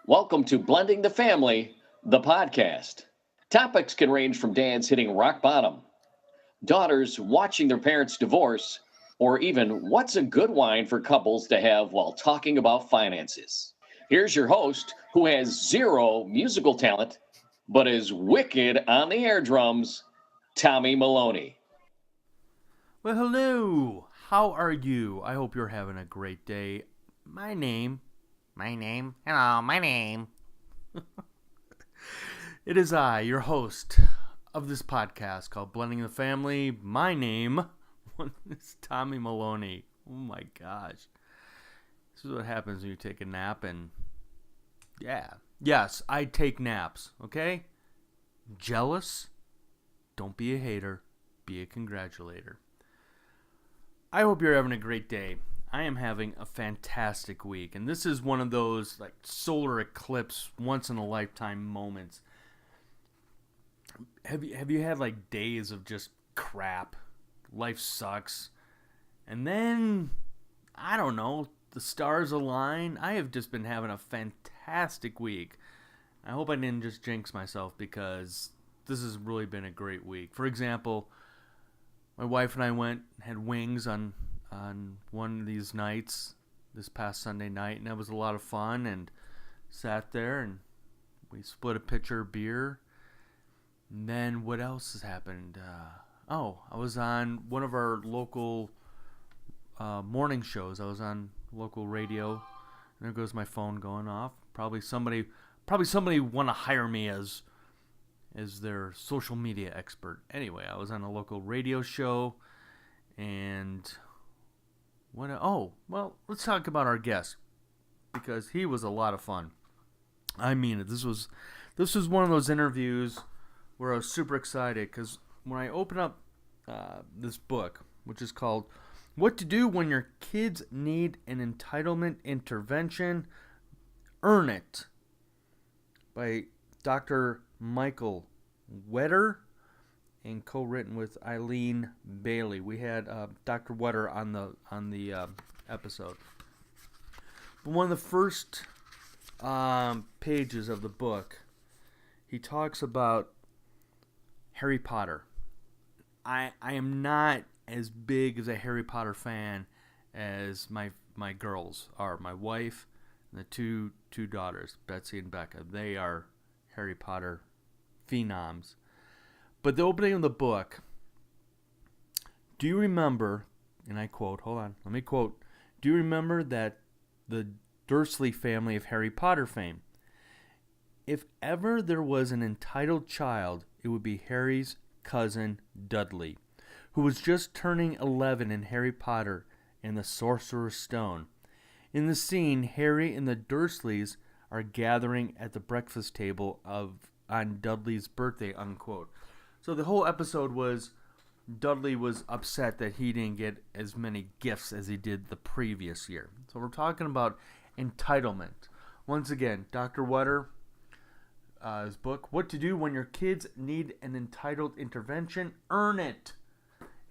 Welcome to Blending the Family, the podcast. Topics can range from dads hitting rock bottom, daughters watching their parents divorce, or even what's a good wine for couples to have while talking about finances. Here's your host, who has zero musical talent, but is wicked on the air drums, Tommy Maloney. Well, hello. How are you? I hope you're having a great day. My name. Hello, my name. It is I, your host of this podcast called Blending the Family. My name is Tommy Maloney. Oh my gosh. This is what happens when you take a nap and... Yes, I take naps, okay? Jealous? Don't be a hater. Be a congratulator. I hope you're having a great day. I am having a fantastic week, and this is one of those like solar eclipse, once in a lifetime moments. Have you had like days of just crap? Life sucks, and then I don't know, the stars align. I have just been having a fantastic week. I hope I didn't just jinx myself because this has really been a great week. For example, my wife and I went and had wings on one of these nights this past Sunday night, and that was a lot of fun, and sat there and we split a pitcher of beer. And then what else has happened? I was on one of our local morning shows. I was on local radio, and there goes my phone going off. Probably somebody want to hire me as their social media expert. Anyway, I was on a local radio show, and let's talk about our guest, because he was a lot of fun. I mean it. This was one of those interviews where I was super excited, because when I open up this book, which is called What to Do When Your Kids Need an Entitlement Intervention, Earn It, by Dr. Michael Wetter, and co-written with Eileen Bailey. We had Dr. Wetter on the episode. But one of the first pages of the book, he talks about Harry Potter. I am not as big as a Harry Potter fan as my girls are. My wife and the two daughters, Betsy and Becca. They are Harry Potter phenoms. But the opening of the book, do you remember, and I quote, let me quote, do you remember that the Dursley family of Harry Potter fame? If ever there was an entitled child, it would be Harry's cousin Dudley, who was just turning 11 in Harry Potter and the Sorcerer's Stone. In the scene, Harry and the Dursleys are gathering at the breakfast table on Dudley's birthday, unquote. So the whole episode was Dudley was upset that he didn't get as many gifts as he did the previous year. So we're talking about entitlement. Once again, Dr. Wetter, his book, What to Do When Your Kids Need an Entitled Intervention, Earn It.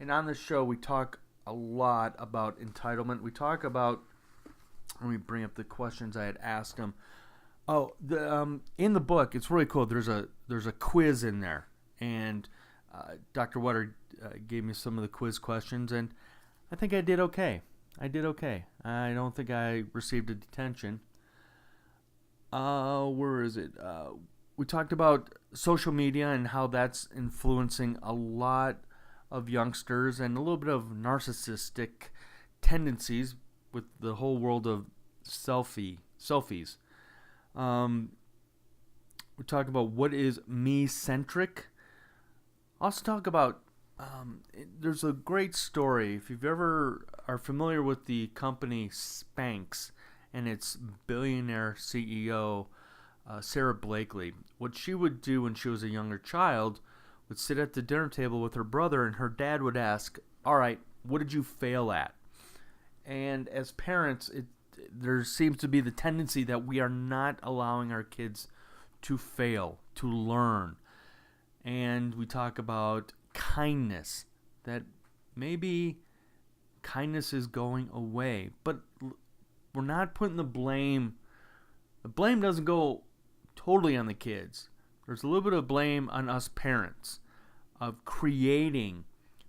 And on this show, we talk a lot about entitlement. We talk about, let me bring up the questions I had asked him. In the book, it's really cool. There's a quiz in there. And Dr. Wetter gave me some of the quiz questions, and I think I did okay. I don't think I received a detention. Where is it? We talked about social media and how that's influencing a lot of youngsters, and a little bit of narcissistic tendencies with the whole world of selfies. We talked about what is me-centric. Also talk about, there's a great story. If you've ever are familiar with the company Spanx and its billionaire CEO, Sarah Blakely, what she would do when she was a younger child would sit at the dinner table with her brother, and her dad would ask, all right, what did you fail at? And as parents, there seems to be the tendency that we are not allowing our kids to fail, to learn. And we talk about kindness, that maybe kindness is going away, but we're not putting the blame the blame doesn't go totally on the kids. There's a little bit of blame on us parents of creating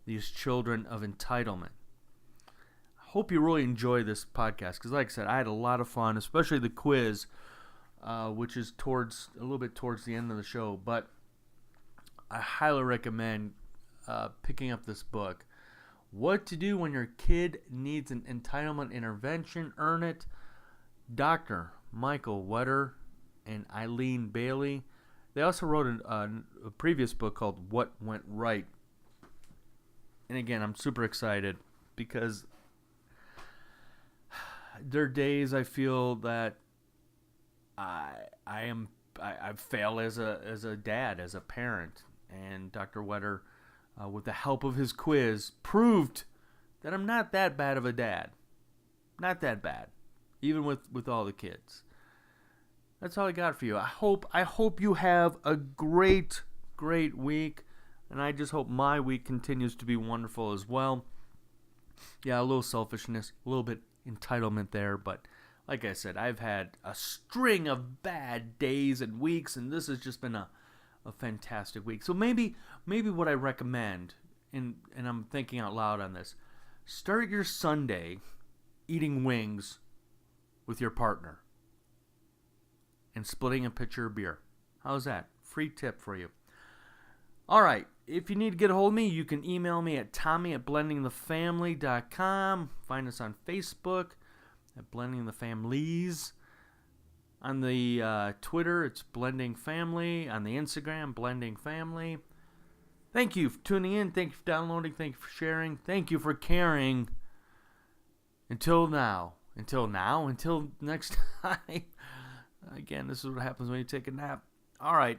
these children of entitlement. I hope you really enjoy this podcast because, like I said, I had a lot of fun, especially the quiz, which is a little bit towards the end of the show. But I highly recommend picking up this book. What to Do When Your Kid Needs an Entitlement Intervention. Earn It. Dr. Michael Wetter and Eileen Bailey. They also wrote a previous book called What Went Right. And again, I'm super excited because there are days I feel that I fail as a dad, as a parent. And Dr. Wetter, with the help of his quiz, proved that I'm not that bad of a dad. Not that bad, even with all the kids. That's all I got for you. I hope you have a great week, and I just hope my week continues to be wonderful as well. Yeah, a little selfishness, a little bit entitlement there, but like I said, I've had a string of bad days and weeks, and this has just been a fantastic week. So maybe what I recommend, and I'm thinking out loud on this, start your Sunday eating wings with your partner and splitting a pitcher of beer. How's that? Free tip for you. All right. If you need to get a hold of me, you can email me at tommy@blendingthefamily.com. Find us on Facebook at Blending the Families. On the Twitter, it's Blending Family. On the Instagram, Blending Family. Thank you for tuning in. Thank you for downloading. Thank you for sharing. Thank you for caring. Until next time. Again, this is what happens when you take a nap. All right,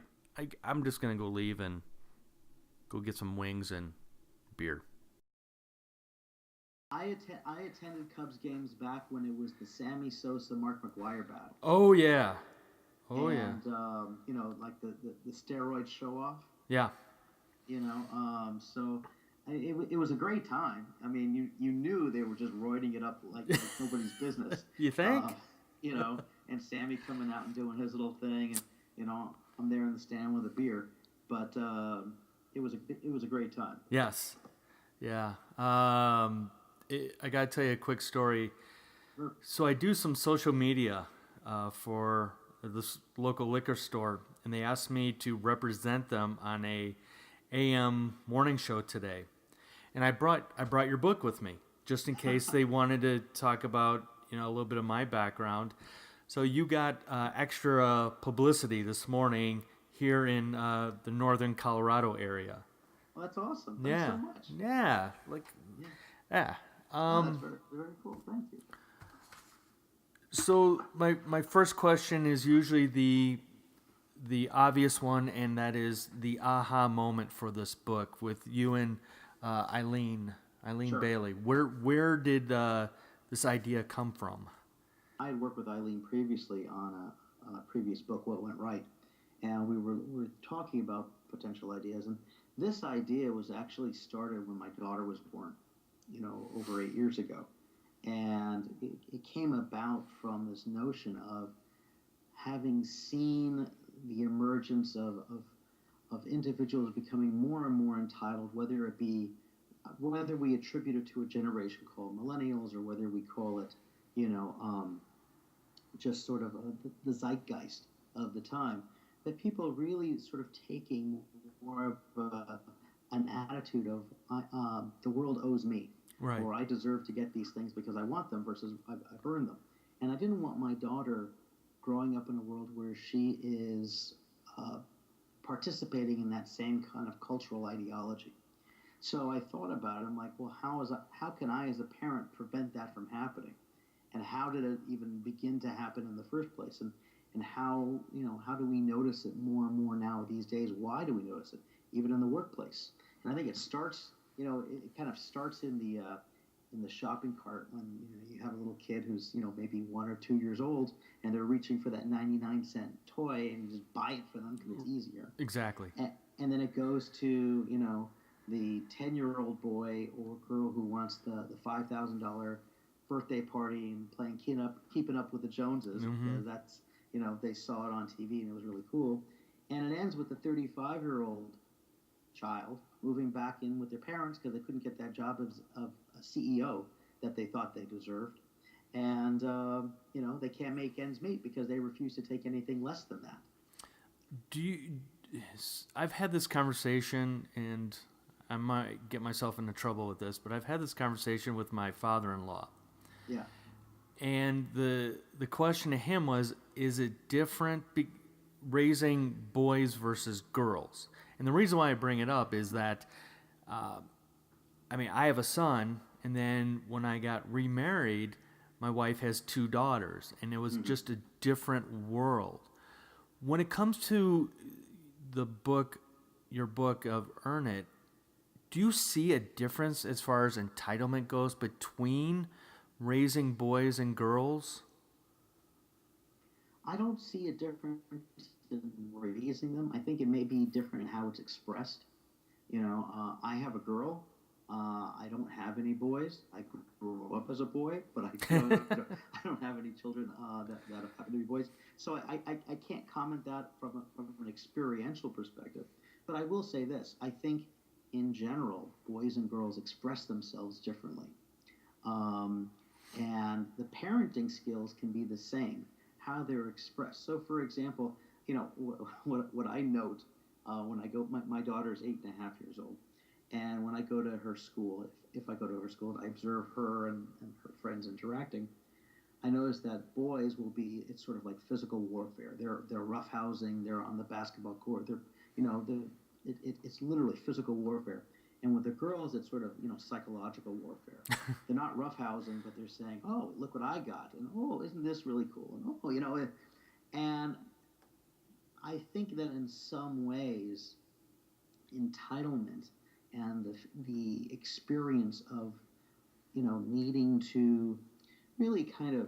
I'm just going to go leave and go get some wings and beer. I attended Cubs games back when it was the Sammy Sosa, Mark McGwire battle. Oh, yeah. And, like the steroid show-off. Yeah. So it was a great time. I mean, you knew they were just roiding it up like nobody's business. You think? And Sammy coming out and doing his little thing, and I'm there in the stand with a beer, but it was a great time. Yes, yeah. I gotta tell you a quick story. Sure. So I do some social media for this local liquor store, and they asked me to represent them on a AM morning show today, and I brought your book with me just in case they wanted to talk about a little bit of my background. So you got extra publicity this morning here in the northern Colorado area. Well, that's awesome. Thanks so much. Yeah. That's very, very cool. Thank you. So my first question is usually the obvious one, and that is the aha moment for this book with you and Eileen Sure. Bailey. Where did this idea come from? I had worked with Eileen previously on a previous book, What Went Right, and we were talking about potential ideas. And this idea was actually started when my daughter was born, over 8 years ago. And it came about from this notion of having seen the emergence of individuals becoming more and more entitled, whether we attribute it to a generation called millennials or whether we call it, just sort of the zeitgeist of the time, that people really sort of taking more of an attitude of the world owes me, right, or I deserve to get these things because I want them versus I've earned them. And I didn't want my daughter growing up in a world where she is participating in that same kind of cultural ideology. So I thought about it. I'm like, well, how can I as a parent prevent that from happening? And how did it even begin to happen in the first place? And how do we notice it more and more now these days? Why do we notice it, even in the workplace? And I think it starts, it kind of starts in the shopping cart when you have a little kid who's maybe 1 or 2 years old, and they're reaching for that 99-cent toy, and you just buy it for them because it's easier. Exactly. And then it goes to the 10-year-old boy or girl who wants the $5,000 birthday party and playing keeping up with the Joneses, Mm-hmm. because they saw it on TV and it was really cool. And it ends with the 35-year-old child moving back in with their parents because they couldn't get that job of a CEO that they thought they deserved. And, they can't make ends meet because they refuse to take anything less than that. I've had this conversation, and I might get myself into trouble with this, but I've had this conversation with my father-in-law. Yeah. And the question to him was, is it different raising boys versus girls? And the reason why I bring it up is that, I have a son, and then when I got remarried, my wife has 2 daughters, and it was just a different world. When it comes to your book of Earn It, do you see a difference as far as entitlement goes between raising boys and girls? I don't see a difference in raising them. I think it may be different in how it's expressed. I have a girl. I don't have any boys. I grew up as a boy, but I don't have any children that happen to be boys. So I can't comment that from an experiential perspective. But I will say this. I think, in general, boys and girls express themselves differently. And the parenting skills can be the same, how they're expressed. So, for example, what I note when I go, my daughter's 8.5 years old. And when I go to her school, if I go to her school and I observe her and her friends interacting, I notice that boys will be, it's sort of like physical warfare. They're roughhousing, they're on the basketball court, it's literally physical warfare. And with the girls, it's sort of, psychological warfare. They're not roughhousing, but they're saying, oh, look what I got. And, oh, isn't this really cool? And, and I think that in some ways, entitlement and the experience of, needing to really kind of,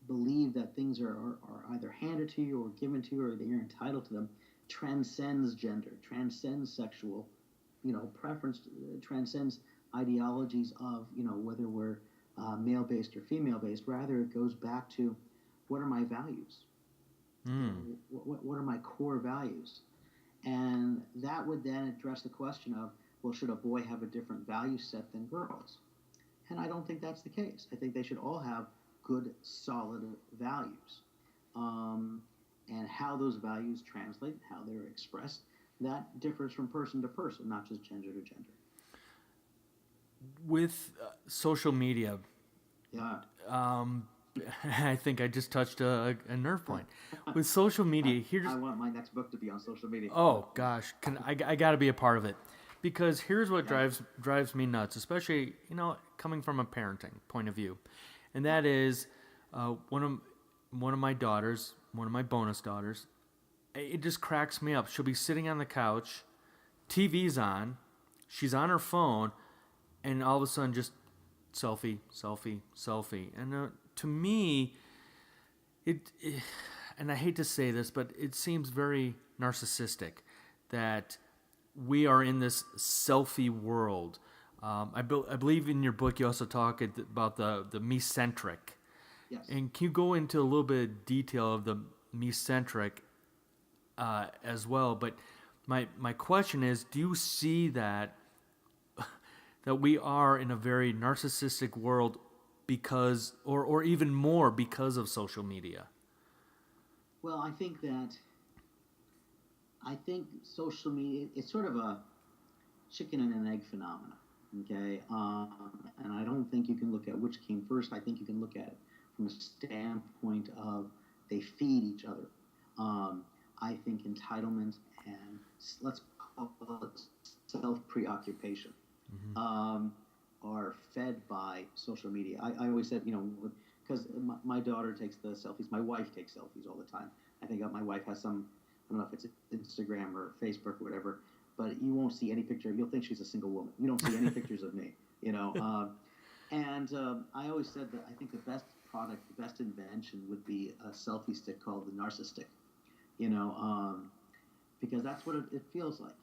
believe that things are either handed to you or given to you or that you're entitled to them transcends gender, transcends sexual, preference, transcends ideologies of, whether we're male-based or female-based. Rather, it goes back to what are my values? What are my core values? And that would then address the question of, well, should a boy have a different value set than girls? And I don't think that's the case. I think they should all have good, solid values. And how those values translate, how they're expressed, that differs from person to person, not just gender to gender. With social media, Yeah. I think I just touched a nerve point. With social media, I want my next book to be on social media. Oh gosh, I got to be a part of it, because here's what drives me nuts, especially coming from a parenting point of view, and that is one of my daughters, one of my bonus daughters. It just cracks me up. She'll be sitting on the couch, TV's on, she's on her phone, and all of a sudden just selfie, selfie, selfie, and to me, and I hate to say this, but it seems very narcissistic that we are in this selfie world. I believe in your book you also talk about the me-centric. Yes. And can you go into a little bit of detail of the me-centric as well? But my question is, do you see that we are in a very narcissistic world because, or even more because of social media? Well, I think social media, it's sort of a chicken and an egg phenomenon, okay? And I don't think you can look at which came first. I think you can look at it from a standpoint of they feed each other. I think entitlement and, let's call it, self-preoccupation are fed by social media. I always said, because my daughter takes the selfies. My wife takes selfies all the time. I think my wife has some, I don't know if it's Instagram or Facebook or whatever, but you won't see any picture. You'll think she's a single woman. You don't see any pictures of me, And I always said that I think the best product, the best invention would be a selfie stick called the Narcissistic, because that's what it feels like,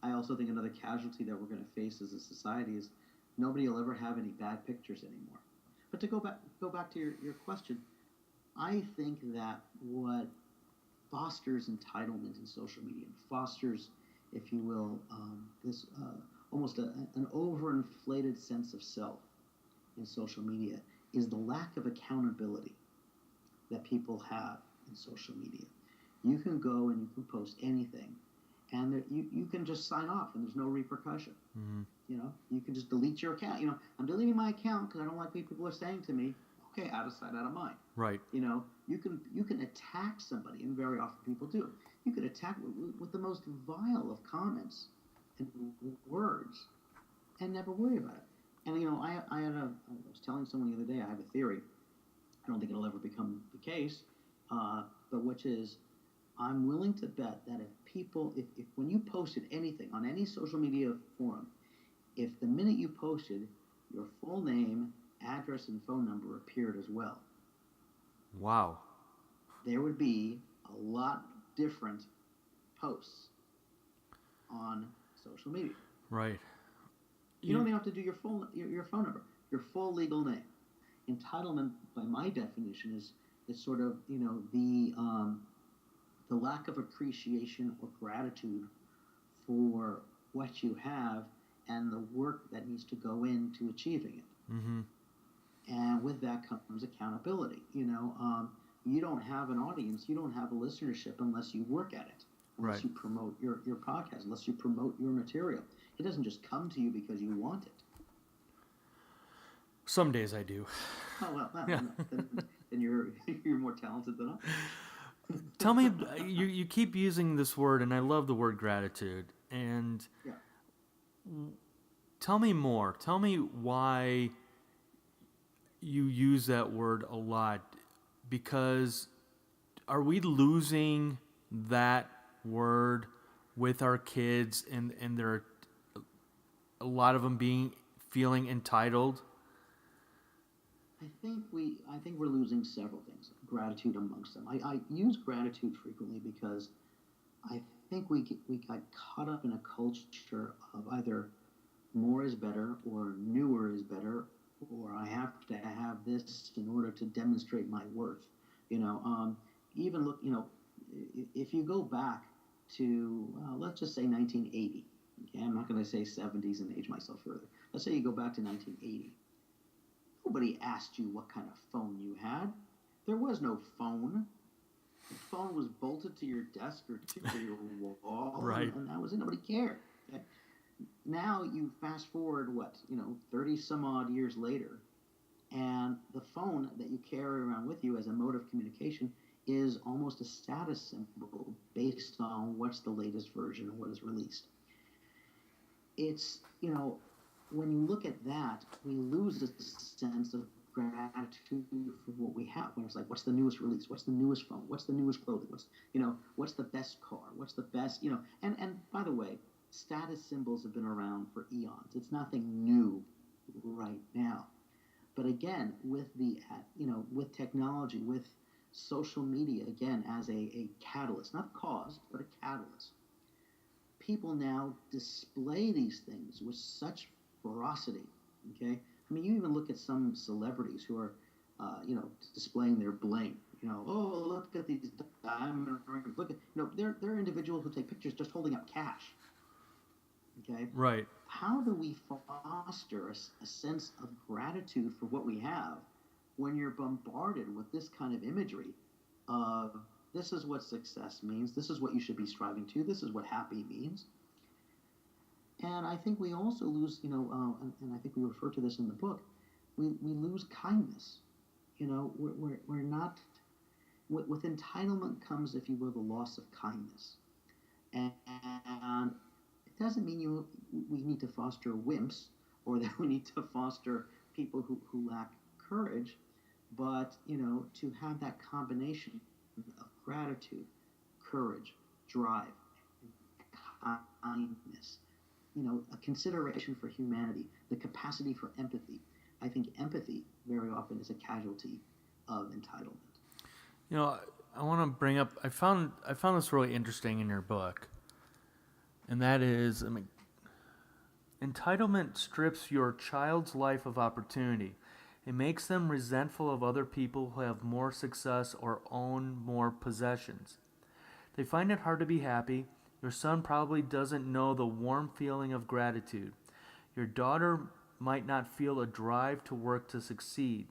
I also think another casualty that we're going to face as a society is nobody will ever have any bad pictures anymore. But to go back to your question, I think that what fosters entitlement in social media, fosters, if you will, this almost an overinflated sense of self in social media, is the lack of accountability that people have in social media. You can go and you can post anything, and you can just sign off, and there's no repercussion. Mm-hmm. You know, you can just delete your account. You know, I'm deleting my account because I don't like what people are saying to me. Okay, out of sight, out of mind. Right. You know, you can attack somebody, and very often people do. You could attack with the most vile of comments and words, and never worry about it. And you know, I was telling someone the other day, I have a theory. I don't think it'll ever become the case, but which is, I'm willing to bet that if when you posted anything on any social media forum, if the minute you posted, your full name, address, and phone number appeared as well, Wow. there would be a lot different posts on social media. Right. You don't even have to do your phone number, your full legal name. Entitlement, by my definition, is sort of, you know, the lack of appreciation or gratitude for what you have and the work that needs to go into achieving it. Mm-hmm. And with that comes accountability. You know, you don't have an audience, you don't have a listenership unless you work at it, unless Right. you promote your podcast, unless you promote your material. It doesn't just come to you because you want it. Some days I do. Oh, well, Yeah. no, then you're more talented than I. Tell me, you keep using this word, and I love the word gratitude. And Yeah. tell me more. Tell me why you use that word a lot. Because are we losing that word with our kids, and there are a lot of them feeling entitled? I think we're losing several things. Gratitude amongst them. I use gratitude frequently because I think we got caught up in a culture of either more is better or newer is better, or I have to have this in order to demonstrate my worth. You know, even look, you know, if you go back to let's just say 1980. Okay, I'm not going to say 70s and age myself further. Let's say you go back to 1980. Nobody asked you what kind of phone you had. There was no phone. The phone was bolted to your desk or to your wall, Right. and that was it. Nobody cared. Okay? Now you fast forward, 30 some odd years later, and the phone that you carry around with you as a mode of communication is almost a status symbol based on what's the latest version of what is released. It's, you know, when you look at that, we lose a sense of gratitude for what we have. When it's like, what's the newest release? What's the newest phone? What's the newest clothing? What's the best car? What's the best, and by the way, status symbols have been around for eons. It's nothing new right now. But again, with with technology, with social media, again, as a catalyst, not cause, but a catalyst, people now display these things with such ferocity. Okay, I mean, you even look at some celebrities who are, displaying their bling. Oh, look at these diamond rings. Look at, they're individuals who take pictures just holding up cash. Okay, Right. how do we foster a sense of gratitude for what we have when you're bombarded with this kind of imagery of this is what success means, this is what you should be striving to, this is what happy means? And I think we also lose, and I think we refer to this in the book, we lose kindness. We're not, with entitlement comes, if you will, the loss of kindness. And it doesn't mean we need to foster wimps or that we need to foster people who lack courage, but, to have that combination of gratitude, courage, drive, kindness, a consideration for humanity, the capacity for empathy. I think empathy very often is a casualty of entitlement. I want to bring up. I found this really interesting in your book, and that is, entitlement strips your child's life of opportunity. It makes them resentful of other people who have more success or own more possessions. They find it hard to be happy. Your son probably doesn't know the warm feeling of gratitude. Your daughter might not feel a drive to work to succeed.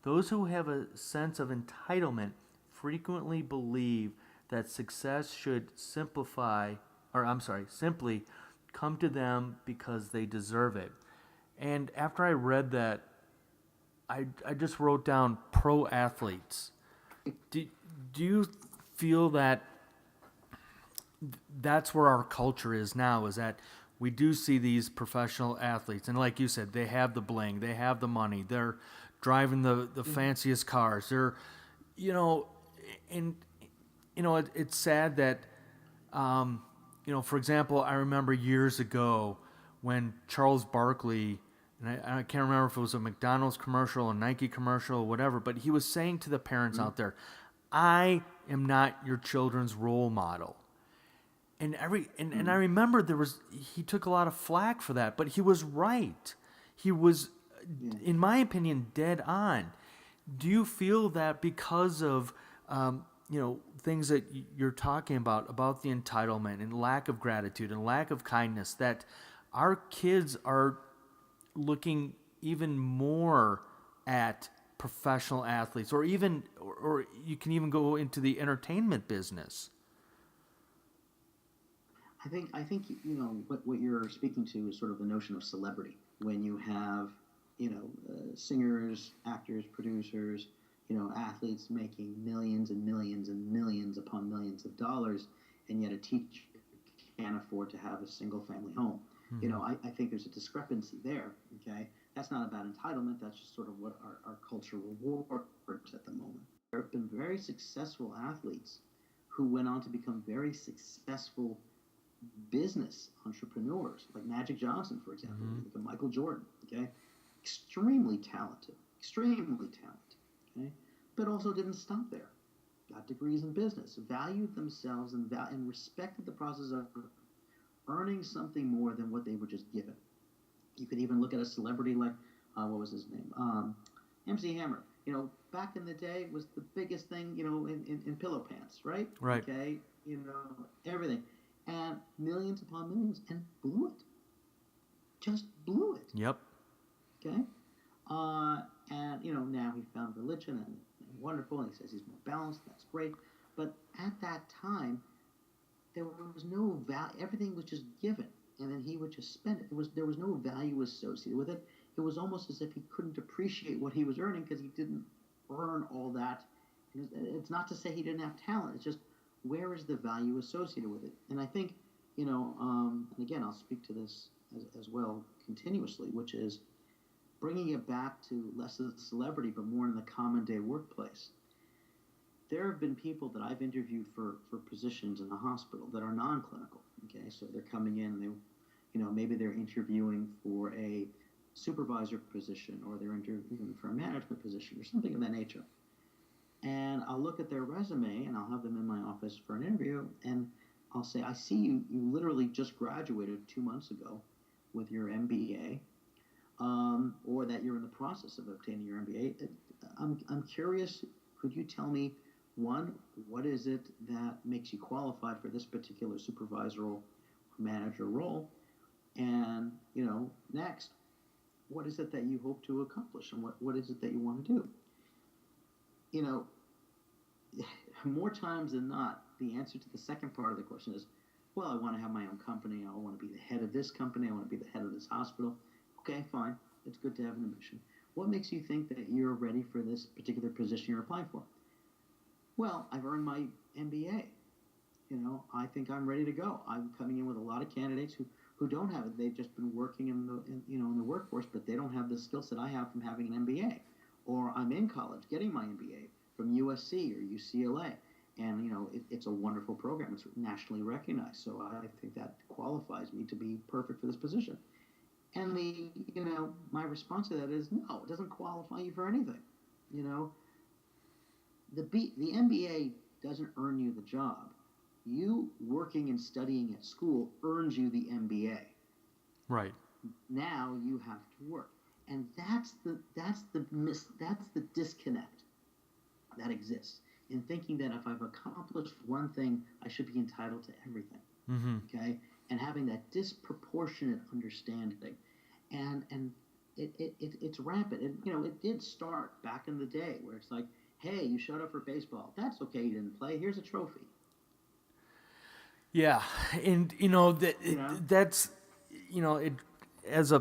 Those who have a sense of entitlement frequently believe that success should simply come to them because they deserve it. And after I read that, I just wrote down pro athletes. Do you feel that that's where our culture is now, is that we do see these professional athletes, and like you said, they have the bling, they have the money, they're driving the fanciest cars, they're, it's sad that, for example, I remember years ago when Charles Barkley, and I can't remember if it was a McDonald's commercial, a Nike commercial, or whatever, but he was saying to the parents out there, I am not your children's role model. And I remember he took a lot of flack for that, but he was right. He was, in my opinion, dead on. Do you feel that because of things that you're talking about the entitlement and lack of gratitude and lack of kindness, that our kids are looking even more at professional athletes, or you can even go into the entertainment business? I think what you're speaking to is sort of the notion of celebrity. When you have singers, actors, producers, athletes making millions and millions and millions upon millions of dollars, and yet a teacher can't afford to have a single family home. I think there's a discrepancy there. Okay, that's not about entitlement. That's just sort of what our culture rewards at the moment. There have been very successful athletes who went on to become very successful business entrepreneurs, like Magic Johnson, for example, like Michael Jordan. Okay, extremely talented, okay, but also didn't stop there. Got degrees in business, valued themselves, and respected the process of earning something more than what they were just given. You could even look at a celebrity like what was his name, MC Hammer. Back in the day, was the biggest thing, in pillow pants, right? Right. Okay, everything. And millions upon millions, and blew it. Just blew it. Yep. Okay? And, now he found religion, and wonderful, and he says he's more balanced, that's great. But at that time, there was no value. Everything was just given, and then he would just spend it. There was no value associated with it. It was almost as if he couldn't appreciate what he was earning because he didn't earn all that. It's not to say he didn't have talent. It's just, where is the value associated with it? And I think, and again, I'll speak to this as well continuously, which is bringing it back to less of the celebrity, but more in the common day workplace. There have been people that I've interviewed for positions in the hospital that are non-clinical. Okay, so they're coming in, and maybe they're interviewing for a supervisor position, or they're interviewing for a management position, or something of that nature. And I'll look at their resume, and I'll have them in my office for an interview, and I'll say, I see you literally just graduated 2 months ago with your MBA, or that you're in the process of obtaining your MBA. I'm curious, could you tell me, one, what is it that makes you qualified for this particular supervisorial manager role? And, next, what is it that you hope to accomplish, and what is it that you want to do? More times than not, the answer to the second part of the question is, well, I want to have my own company. I want to be the head of this company. I want to be the head of this hospital. Okay, fine. It's good to have an ambition. What makes you think that you're ready for this particular position you're applying for? Well, I've earned my MBA. I think I'm ready to go. I'm coming in with a lot of candidates who don't have it. They've just been working in the workforce, but they don't have the skill set I have from having an MBA. Or I'm in college getting my MBA from USC or UCLA. And, it's a wonderful program. It's nationally recognized. So I think that qualifies me to be perfect for this position. And my response to that is, no, it doesn't qualify you for anything. The MBA doesn't earn you the job. You working and studying at school earns you the MBA. Right. Now you have to work. And that's the disconnect that exists in thinking that if I've accomplished one thing, I should be entitled to everything. Mm-hmm. Okay, and having that disproportionate understanding, and it's rampant. And it did start back in the day where it's like, hey, you showed up for baseball. That's okay. You didn't play. Here's a trophy. Yeah, and that's it, as a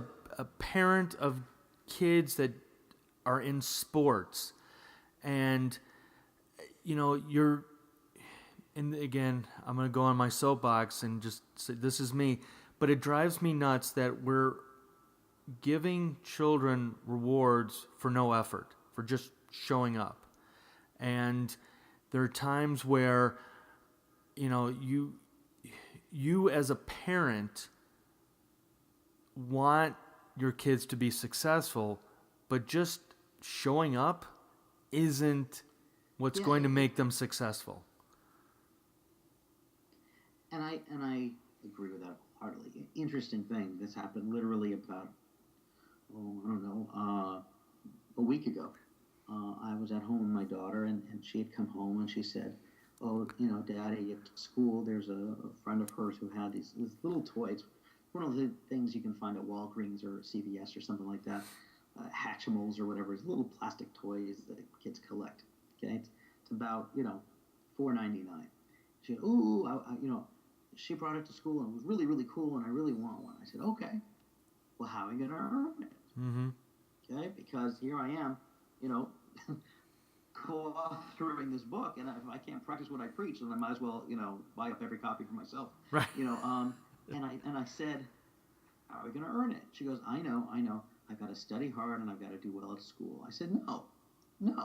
parent of kids that are in sports, and you're, and again, I'm going to go on my soapbox and just say this is me, but it drives me nuts that we're giving children rewards for no effort, for just showing up. And there are times where you as a parent want your kids to be successful, but just showing up isn't what's going to make them successful. And I agree with that wholeheartedly. Interesting thing. This happened literally about, a week ago. I was at home with my daughter, and she had come home, and she said, "Oh, Daddy, at school, there's a friend of hers who had these little toys. One of the things you can find at Walgreens or CVS or something like that, Hatchimals or whatever, is little plastic toys that kids collect. Okay, it's about $4.99. She said, she brought it to school and it was really, really cool, and I really want one. I said, okay, well, how are you gonna earn it? Mm-hmm. Okay, because here I am, co-authoring this book, and if I can't practice what I preach, then I might as well, buy up every copy for myself. Right. And I said, how are we going to earn it? She goes, I know. I've got to study hard and I've got to do well at school. I said, no. And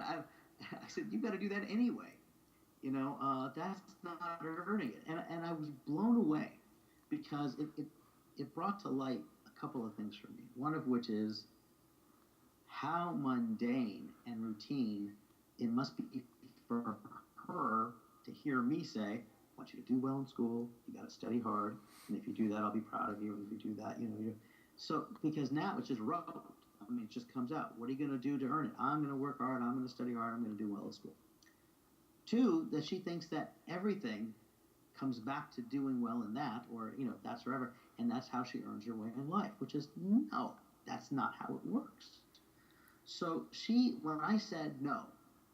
I said, you've got to do that anyway. That's not earning it. And I was blown away because it brought to light a couple of things for me. One of which is how mundane and routine it must be for her to hear me say, I want you to do well in school, you got to study hard, and if you do that, I'll be proud of you, and if you do that, So, because now it's just rote. I mean, it just comes out. What are you going to do to earn it? I'm going to work hard, I'm going to study hard, I'm going to do well at school. Two, that she thinks that everything comes back to doing well in that, or, that's forever, and that's how she earns her way in life, which is, no, that's not how it works. So when I said, no,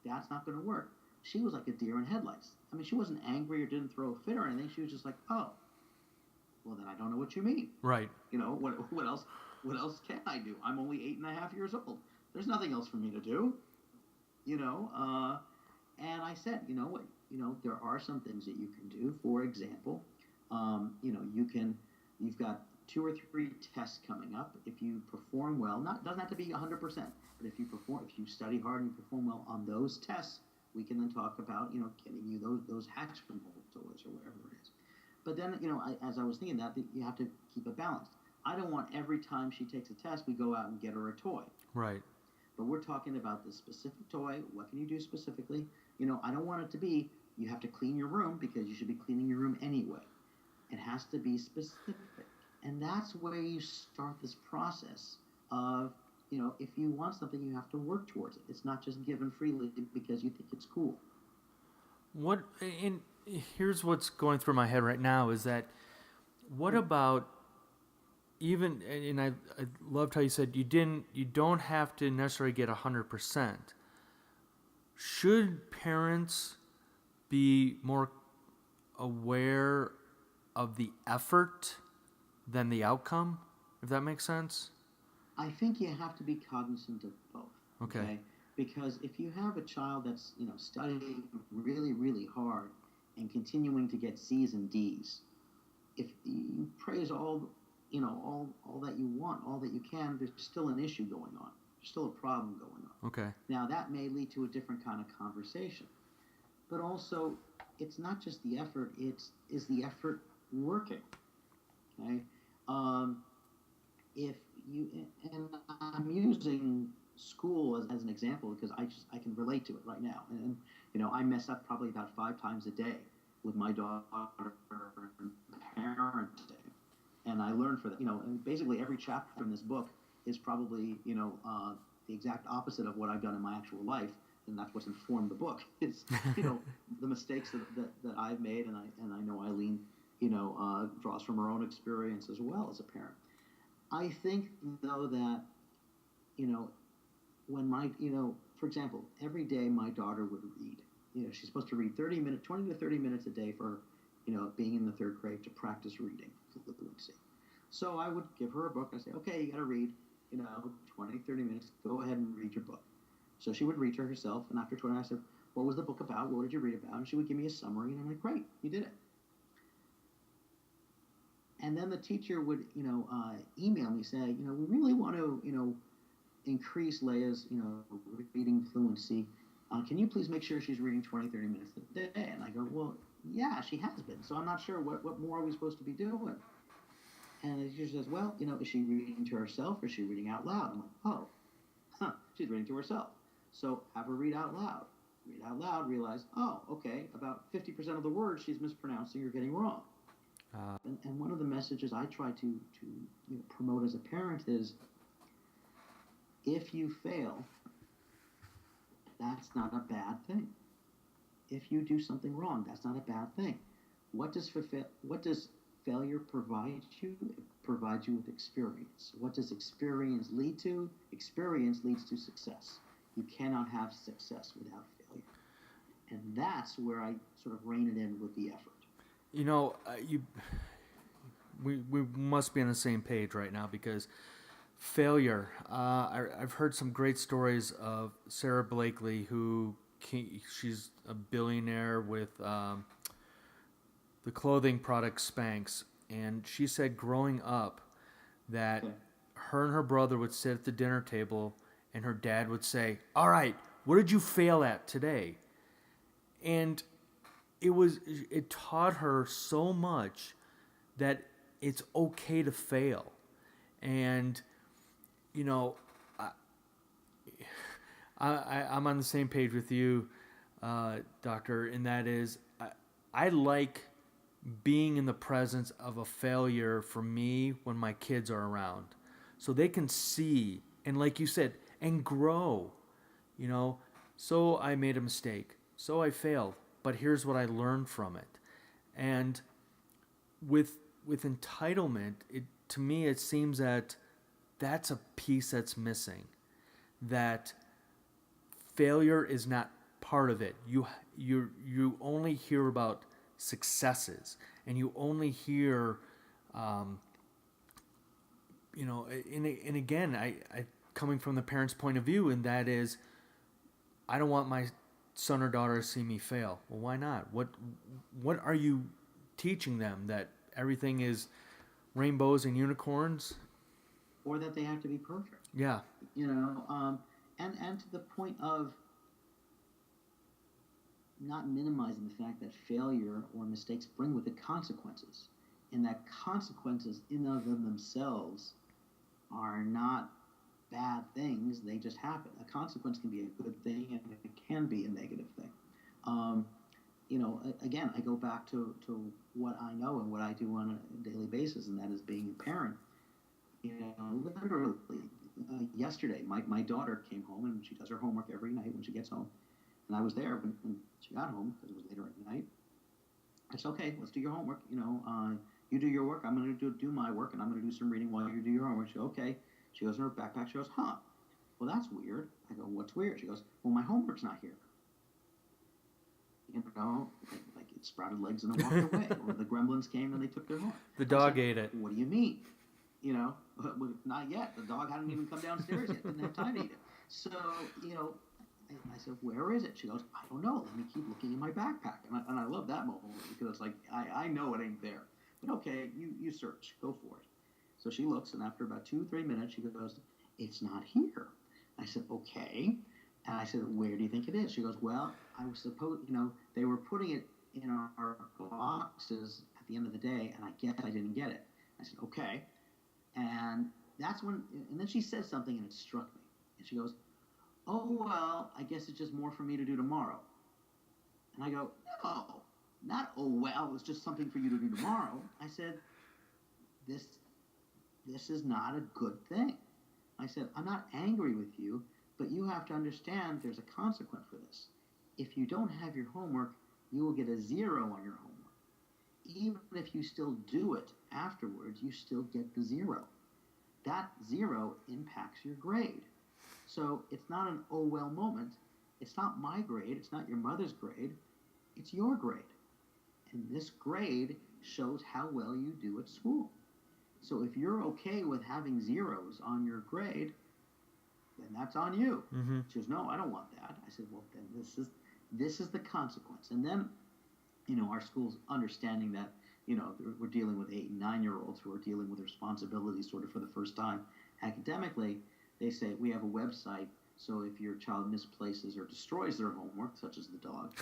that's not going to work, she was like a deer in headlights. I mean, she wasn't angry or didn't throw a fit or anything. She was just like, oh, well, then I don't know what you mean. Right. What else can I do? I'm only 8.5 years old. There's nothing else for me to do. And I said, you know what? There are some things that you can do. For example, you've got 2 or 3 tests coming up. If you perform well, doesn't have to be 100%, but if you study hard and you perform well on those tests, we can then talk about, getting you those Hatchimals toys or whatever it is. But then, as I was thinking that, you have to keep it balanced. I don't want every time she takes a test, we go out and get her a toy. Right. But we're talking about the specific toy. What can you do specifically? I don't want it to be, you have to clean your room because you should be cleaning your room anyway. It has to be specific. And that's where you start this process of, if you want something, you have to work towards it. It's not just given freely because you think it's cool. Here's what's going through my head right now is that, what about even, and I loved how you said you don't have to necessarily get 100%. Should parents be more aware of the effort than the outcome, if that makes sense? I think you have to be cognizant of both. Okay? Because if you have a child that's, studying really, really hard and continuing to get C's and D's, if you praise all that you want, all that you can, there's still an issue going on. There's still a problem going on. Okay. Now, that may lead to a different kind of conversation. But also, it's not just the effort, is the effort working? Okay? If you, and I'm using school as an example because I can relate to it right now. And I mess up probably about 5 times a day with my daughter parenting. And I learned for that, and basically every chapter in this book is probably, the exact opposite of what I've done in my actual life, and that's what's informed the book. It's, the mistakes that I've made, and I know Eileen, draws from her own experience as well as a parent. I think, though, that, when for example, every day my daughter would read. She's supposed to read 20 to 30 minutes a day for, being in the third grade to practice reading fluency. So I would give her a book. I say, okay, you got to read, 20, 30 minutes. Go ahead and read your book. So she would read to herself, and after 20, I said, what was the book about? What did you read about? And she would give me a summary, and I'm like, great, you did it. And then the teacher would, email me saying, we really want to, increase Leia's, reading fluency. Can you please make sure she's reading 20, 30 minutes a day? And I go, well, yeah, she has been. So I'm not sure what more are we supposed to be doing? And the teacher says, well, is she reading to herself or is she reading out loud? I'm like, she's reading to herself. So have her read out loud. Read out loud, realize, okay, about 50% of the words she's mispronouncing or getting wrong. And one of the messages I try to promote as a parent is, if you fail, that's not a bad thing. If you do something wrong, that's not a bad thing. What does failure provide you? It provides you with experience. What does experience lead to? Experience leads to success. You cannot have success without failure. And that's where I sort of rein it in with the effort. We must be on the same page right now, because failure. I've heard some great stories of Sarah Blakely, she's a billionaire with the clothing product Spanx, and she said growing up that her and her brother would sit at the dinner table, and her dad would say, "All right, what did you fail at today?" And it taught her so much that it's okay to fail. And I'm on the same page with you, Doctor, and that is I like being in the presence of a failure for me when my kids are around, so they can see and, like you said, and grow. So I made a mistake, so I failed, but here's what I learned from it. And with entitlement, to me it seems that that's a piece that's missing. That failure is not part of it. You only hear about successes, and you only hear, and again, I coming from the parent's point of view, and that is, I don't want my son or daughter to see me fail. Well, why not? What are you teaching them? That everything is rainbows and unicorns? Or that they have to be perfect. Yeah. And to the point of not minimizing the fact that failure or mistakes bring with it consequences, and that consequences in of themselves are not bad things, they just happen. A consequence can be a good thing, and it can be a negative thing. Again, I go back to what I know and what I do on a daily basis, and that is being a parent. Literally, yesterday, my daughter came home, and she does her homework every night when she gets home. And I was there when she got home, because it was later at night. I said, okay, let's do your homework. You do your work, I'm going to do my work, and I'm going to do some reading while you do your homework. She goes, okay. She goes in her backpack, she goes, well, that's weird. I go, what's weird? She goes, well, my homework's not here. Like it sprouted legs and it walked away. Or the gremlins came and they took their homework. The dog ate it. What do you mean? Not yet. The dog hadn't even come downstairs yet. Didn't have time to eat it. So, I said, where is it? She goes, I don't know. Let me keep looking in my backpack. And I love that moment, because it's like, I know it ain't there. But okay, you search. Go for it. So she looks, and after about 2-3 minutes, she goes, it's not here. I said, okay. And I said, where do you think it is? She goes, well, I was supposed, they were putting it in our boxes at the end of the day, and I guess I didn't get it. I said, okay. And that's when, and then she said something, and it struck me. And she goes, oh, well, I guess it's just more for me to do tomorrow. And I go, no, not, oh, well, it's just something for you to do tomorrow. I said, this is not a good thing. I said, I'm not angry with you, but you have to understand there's a consequence for this. If you don't have your homework, you will get a 0 on your homework. Even if you still do it afterwards, you still get the 0. That 0 impacts your grade. So it's not an oh well moment. It's not my grade. It's not your mother's grade. It's your grade. And this grade shows how well you do at school. So if you're okay with having 0s on your grade, then that's on you. Mm-hmm. She goes, no, I don't want that. I said, well, then this is the consequence. And then, our school's understanding that, we're dealing with 8 and 9-year-olds who are dealing with responsibilities sort of for the first time academically. They say, we have a website, so if your child misplaces or destroys their homework, such as the dog,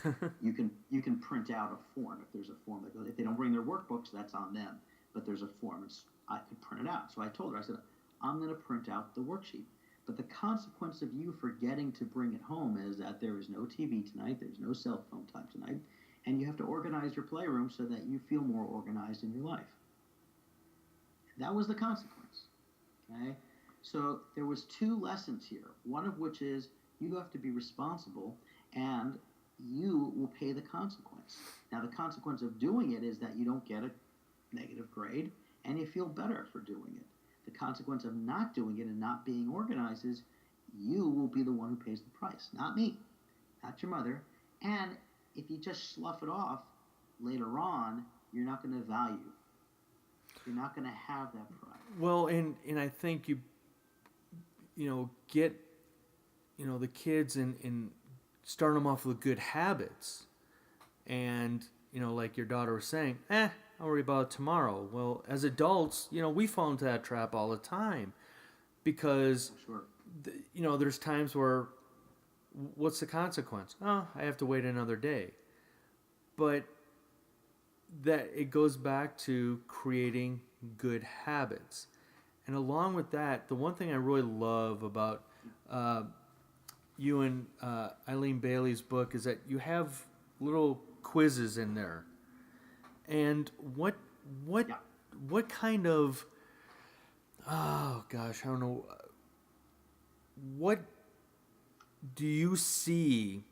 you can print out a form. If there's a form that goes, if they don't bring their workbooks, that's on them. But there's a form, I could print it out. So I told her, I said, I'm going to print out the worksheet. But the consequence of you forgetting to bring it home is that there is no TV tonight, there's no cell phone time tonight, and you have to organize your playroom so that you feel more organized in your life. That was the consequence. Okay? So there was 2 lessons here, one of which is you have to be responsible and you will pay the consequence. Now, the consequence of doing it is that you don't get a negative grade and you feel better for doing it. The consequence of not doing it and not being organized is you will be the one who pays the price, not me, not your mother. And if you just slough it off later on, you're not going to value. You're not going to have that pride. Well, and I think you get, the kids and start them off with good habits. And, like your daughter was saying, I'll worry about it tomorrow. Well, as adults, we fall into that trap all the time because, Sure. There's times where, what's the consequence? Oh, I have to wait another day. But that it goes back to creating good habits. And along with that, the one thing I really love about you and Eileen Bailey's book is that you have little quizzes in there. And what kind of, oh gosh, I don't know, what do you see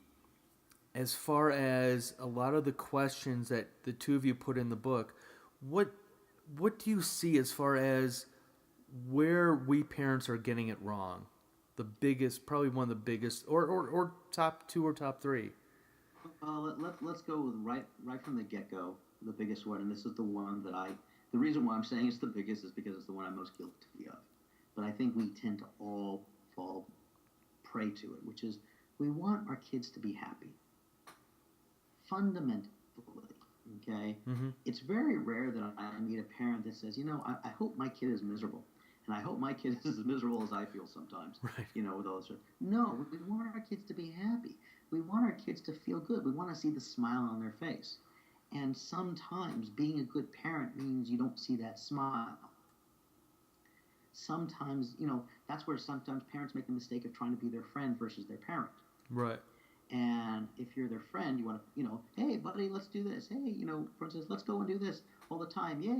as far as a lot of the questions that the 2 of you put in the book? What do you see as far as where we parents are getting it wrong? The biggest, probably one of the biggest, or top 2 or top 3. Let's go with right from the get-go, the biggest one, and this is the one that the reason why I'm saying it's the biggest is because it's the one I'm most guilty of. But I think we tend to all fall prey to it, which is we want our kids to be happy. Fundamentally, okay? Mm-hmm. It's very rare that I meet a parent that says, I hope my kid is miserable. And I hope my kid is as miserable as I feel sometimes, right. With all this. No, we want our kids to be happy. We want our kids to feel good. We want to see the smile on their face. And sometimes being a good parent means you don't see that smile. Sometimes, that's where sometimes parents make the mistake of trying to be their friend versus their parent. Right. And if you're their friend, you want to, hey, buddy, let's do this. Hey, for instance, let's go and do this all the time. Yeah,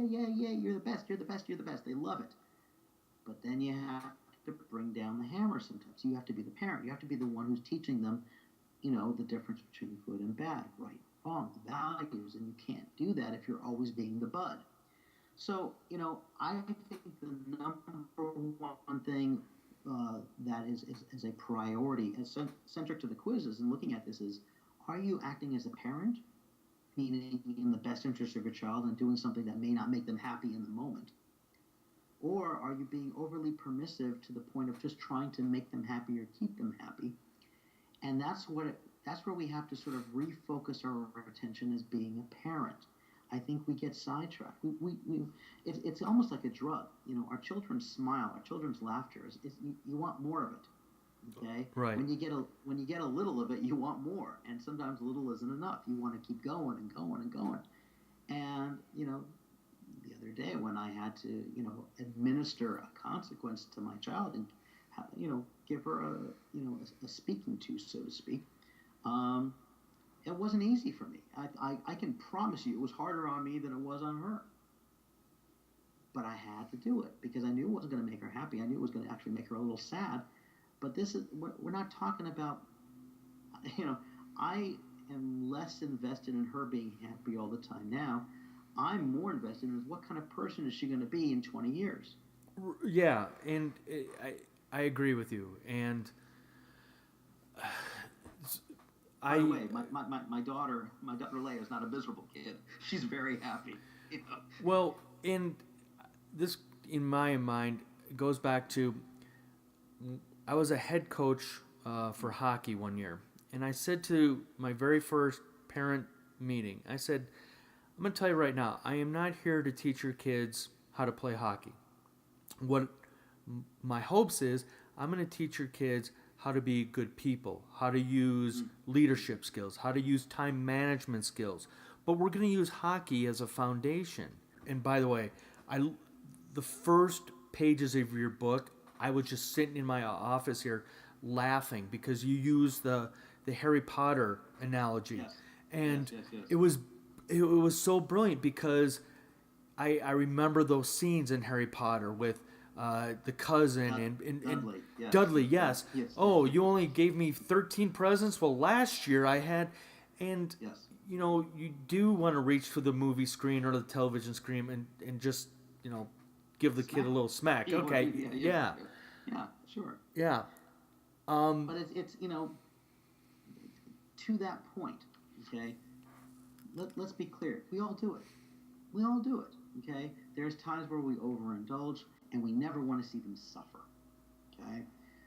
you're the best, you're the best, you're the best. They love it. But then you have to bring down the hammer sometimes. You have to be the parent. You have to be the one who's teaching them, the difference between good and bad, right, wrong, the values. And you can't do that if you're always being the bud. So, I think the number one thing that is a priority, centric to the quizzes and looking at this is, are you acting as a parent, meaning in the best interest of your child and doing something that may not make them happy in the moment? Or are you being overly permissive to the point of just trying to make them happy or keep them happy? And that's where we have to sort of refocus our attention as being a parent. I think we get sidetracked. It's almost like a drug. Our children's smile, our children's laughter is you want more of it. Okay. Right. When you get a little of it, you want more, and sometimes little isn't enough. You want to keep going and going and going. And the other day when I had to administer a consequence to my child and give her a speaking to, so to speak. It wasn't easy for me. I can promise you it was harder on me than it was on her. but I had to do it because I knew it wasn't going to make her happy. I knew it was going to actually make her a little sad. But we're not talking about, I am less invested in her being happy all the time now. I'm more invested in what kind of person is she going to be in 20 years. Yeah, and I agree with you. And by the way, my daughter Leia is not a miserable kid. She's very happy. Well, and this, in my mind, goes back to, I was a head coach for hockey one year, and I said to my very first parent meeting, I said, I'm going to tell you right now, I am not here to teach your kids how to play hockey. What my hopes is, I'm going to teach your kids how to be good people, how to use leadership skills, how to use time management skills. But we're going to use hockey as a foundation. And by the way, the first pages of your book, I was just sitting in my office here laughing because you used the Harry Potter analogy. Yes. And yes. it was so brilliant because I remember those scenes in Harry Potter with the cousin and Dudley, yes. Dudley, yes. Yes. Oh, you only gave me 13 presents? Well, last year I had... And, yes. You do want to reach for the movie screen or the television screen and just, give the kid a little smack. Yeah, Okay, yeah. Yeah, sure. Yeah. But it's to that point, okay, let's be clear. We all do it, okay? There's times where we overindulge and we never want to see them suffer, okay?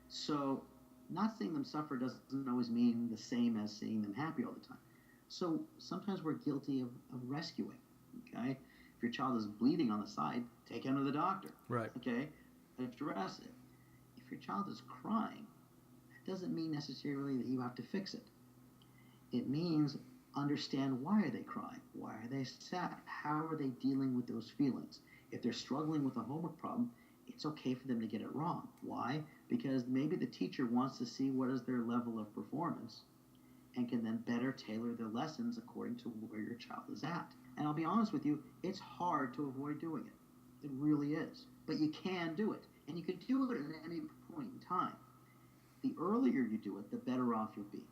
So not seeing them suffer doesn't always mean the same as seeing them happy all the time. So sometimes we're guilty of rescuing, okay? If your child is bleeding on the side, take him to the doctor, right? Okay, address it. If your child is crying, that doesn't mean necessarily that you have to fix it. It means understand, why are they crying? Why are they sad? How are they dealing with those feelings? If they're struggling with a homework problem, it's okay for them to get it wrong. Why? Because maybe the teacher wants to see what is their level of performance and can then better tailor their lessons according to where your child is at. And I'll be honest with you, it's hard to avoid doing it. It really is. But you can do it. And you can do it at any point in time. The earlier you do it, the better off you'll be.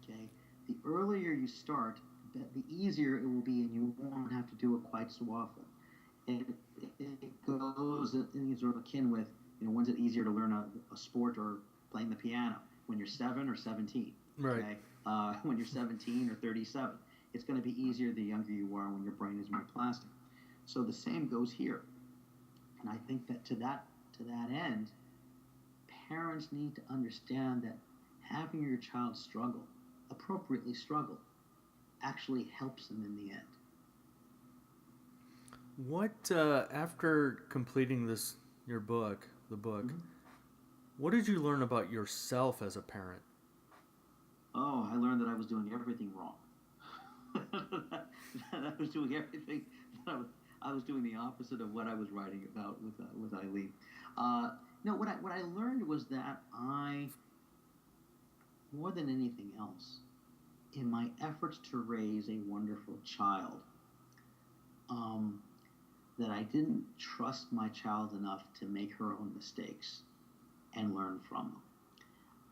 Okay? The earlier you start, the easier it will be, and you won't have to do it quite so often. And it goes sort of akin with, when's it easier to learn a sport or playing the piano? When you're 7 or 17. Right. Okay? When you're 17 or 37. It's going to be easier the younger you are when your brain is more plastic. So the same goes here. And I think that to that end, parents need to understand that having your child appropriately struggle, actually helps them in the end. What, after completing the book, Mm-hmm. What did you learn about yourself as a parent? Oh, I learned that I was doing everything wrong. That I was doing everything. I was doing the opposite of what I was writing about with Eileen. No, what I learned was that I, more than anything else, in my efforts to raise a wonderful child, that I didn't trust my child enough to make her own mistakes and learn from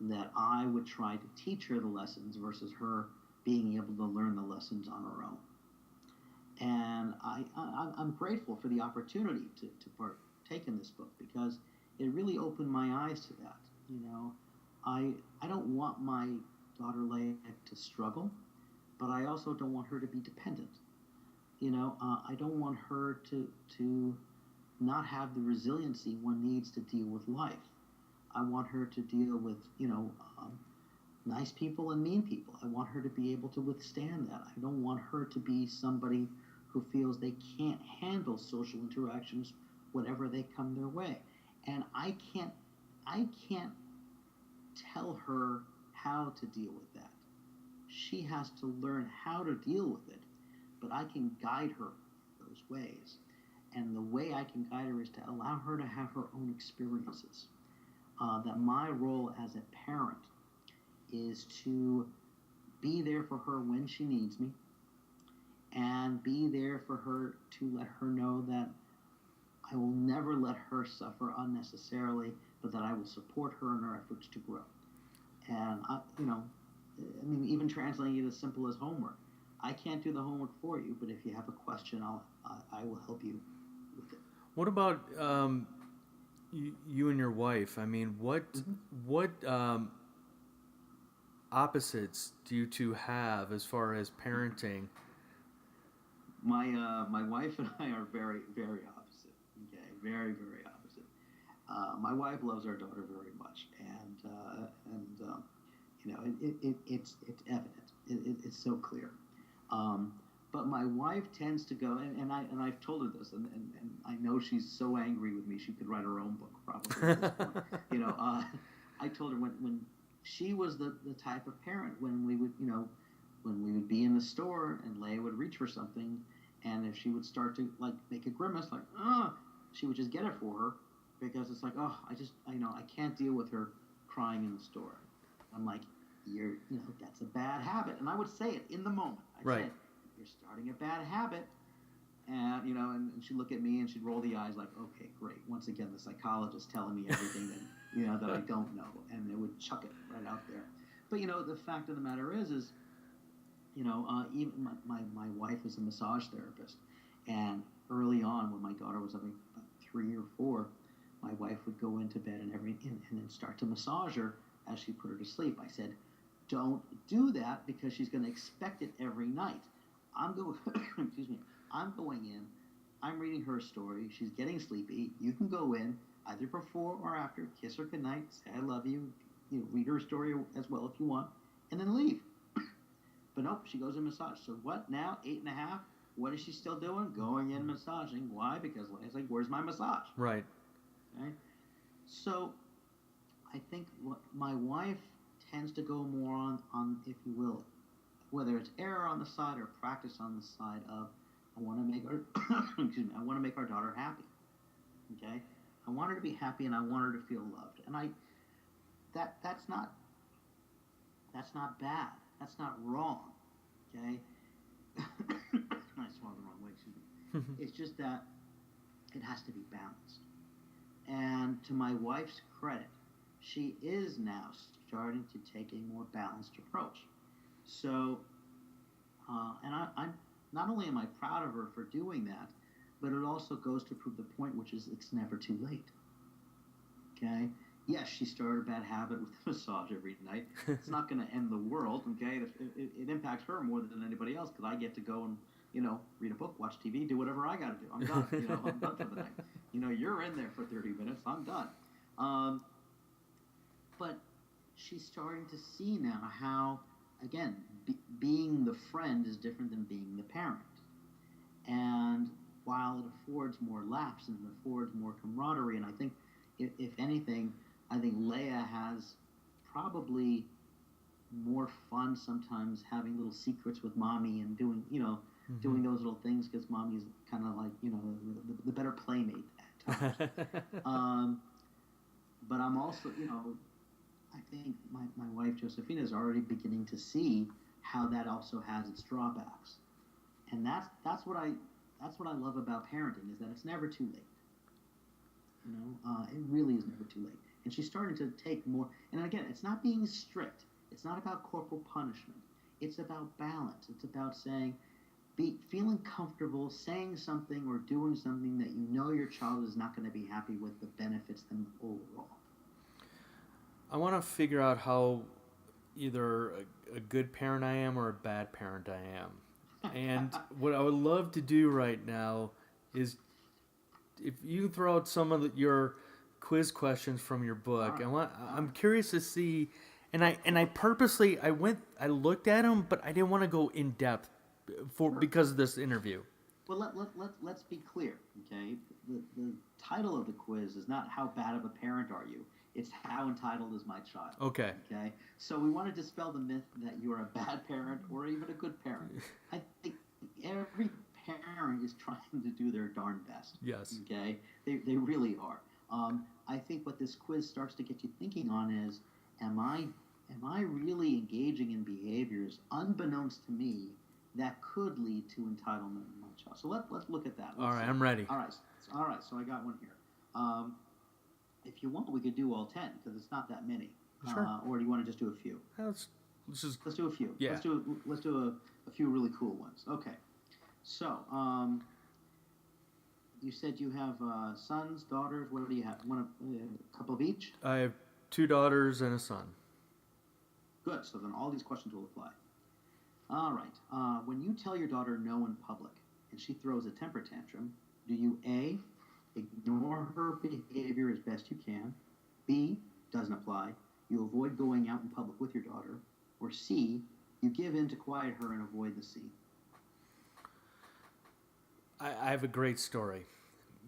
them. That I would try to teach her the lessons versus her being able to learn the lessons on her own. And I'm grateful for the opportunity to partake in this book, because it really opened my eyes to that. I don't want my daughter Leia to struggle, but I also don't want her to be dependent. I don't want her to not have the resiliency one needs to deal with life. I want her to deal with, nice people and mean people. I want her to be able to withstand that. I don't want her to be somebody who feels they can't handle social interactions, whatever they come their way. And I can't tell her how to deal with that. She has to learn how to deal with it, but I can guide her those ways. And the way I can guide her is to allow her to have her own experiences. That my role as a parent is to be there for her when she needs me, and be there for her to let her know that I will never let her suffer unnecessarily, but that I will support her in her efforts to grow. And even translating it as simple as homework. I can't do the homework for you, but if you have a question, I will help you with it. What about you and your wife? I mean, what opposites do you two have as far as parenting? My wife and I are very, very opposite. Okay, very, very opposite. My wife loves our daughter very much, it's evident. It's so clear. But my wife tends to go, and I've told her this, and I know she's so angry with me she could write her own book probably at this point. I told her when she was the type of parent when we would be in the store and Leia would reach for something, and if she would start to like make a grimace like she would just get it for her, because it's like, I can't deal with her crying in the store. I'm like, that's a bad habit, and I would say it in the moment. I'd say, you're starting a bad habit, and and she'd look at me and she'd roll the eyes like, okay, great. Once again, the psychologist telling me everything that that I don't know, and it would chuck it right out there. But the fact of the matter is even my wife is a massage therapist, and early on when my daughter was about 3 or 4, my wife would go into bed and then start to massage her as she put her to sleep. I said, don't do that, because she's going to expect it every night. I'm going in, I'm reading her story, she's getting sleepy, you can go in either before or after, kiss her goodnight, say I love you, read her story as well if you want, and then leave. But nope, she goes in massage. So what now? 8.5? What is she still doing? Going in massaging. Why? Because it's like, where's my massage? Right. Okay. So I think what my wife tends to go more on, if you will, whether it's error on the side or practice on the side of, I want to make our I want to make our daughter happy. Okay? I want her to be happy and I want her to feel loved. And that's not bad. That's not wrong. Okay? I swallowed the wrong way, excuse me. It's just that it has to be balanced. And to my wife's credit, she is now starting to take a more balanced approach. So, and I'm not only am I proud of her for doing that, but it also goes to prove the point, which is it's never too late. Okay? Yes, she started a bad habit with the massage every night. It's not going to end the world, okay? It impacts her more than anybody else, because I get to go and, read a book, watch TV, do whatever I got to do. I'm done. I'm done for the night. You're in there for 30 minutes. I'm done. But she's starting to see now how, again, being the friend is different than being the parent. And while it affords more laughs and it affords more camaraderie, and I think, if anything, I think Leia has probably more fun sometimes having little secrets with mommy and doing, doing those little things, because mommy's kind of like, the better playmate at times. But I'm also, I think my wife Josephina is already beginning to see how that also has its drawbacks, and that's what I love about parenting, is that it's never too late. It really is never too late. And she's starting to take more. And again, it's not being strict. It's not about corporal punishment. It's about balance. It's about feeling comfortable saying something or doing something that your child is not going to be happy with, but benefits them overall. I want to figure out how either a good parent I am or a bad parent I am. And what I would love to do right now is, if you can throw out some of your quiz questions from your book. I'm curious to see, and I purposely I looked at them, but I didn't want to go in depth because of this interview. Well, let's be clear, okay? The title of the quiz is not how bad of a parent are you. It's how entitled is my child. Okay. Okay. So we want to dispel the myth that you're a bad parent or even a good parent. I think every parent is trying to do their darn best. Yes. Okay. They really are. I think what this quiz starts to get you thinking on is, am I really engaging in behaviors unbeknownst to me that could lead to entitlement in my child. So let's look at that. All right, I'm ready. All right. So I got one here. If you want, we could do all 10 because it's not that many. Sure. Or do you want to just do a few? Let's do a few. Yeah. Let's do a few really cool ones. Okay. So you said you have sons, daughters. What do you have? A couple of each? I have 2 daughters and a son. Good. So then all these questions will apply. All right. When you tell your daughter no in public and she throws a temper tantrum, do you A, ignore her behavior as best you can, B, doesn't apply, you avoid going out in public with your daughter, or C, you give in to quiet her and avoid the C? I have a great story.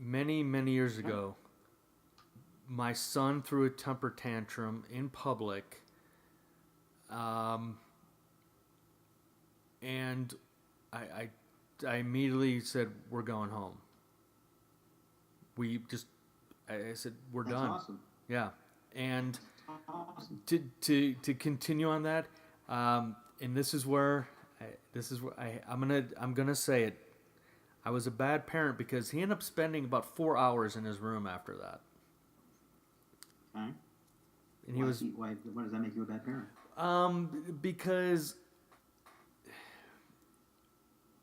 Many, many years ago, my son threw a temper tantrum in public, and I immediately said, we're going home. I said, we're That's done. Awesome. Yeah. And Awesome. to continue on that, and this is where I'm gonna say it. I was a bad parent because he ended up spending about 4 hours in his room after that. Okay. And he was Why does that make you a bad parent? because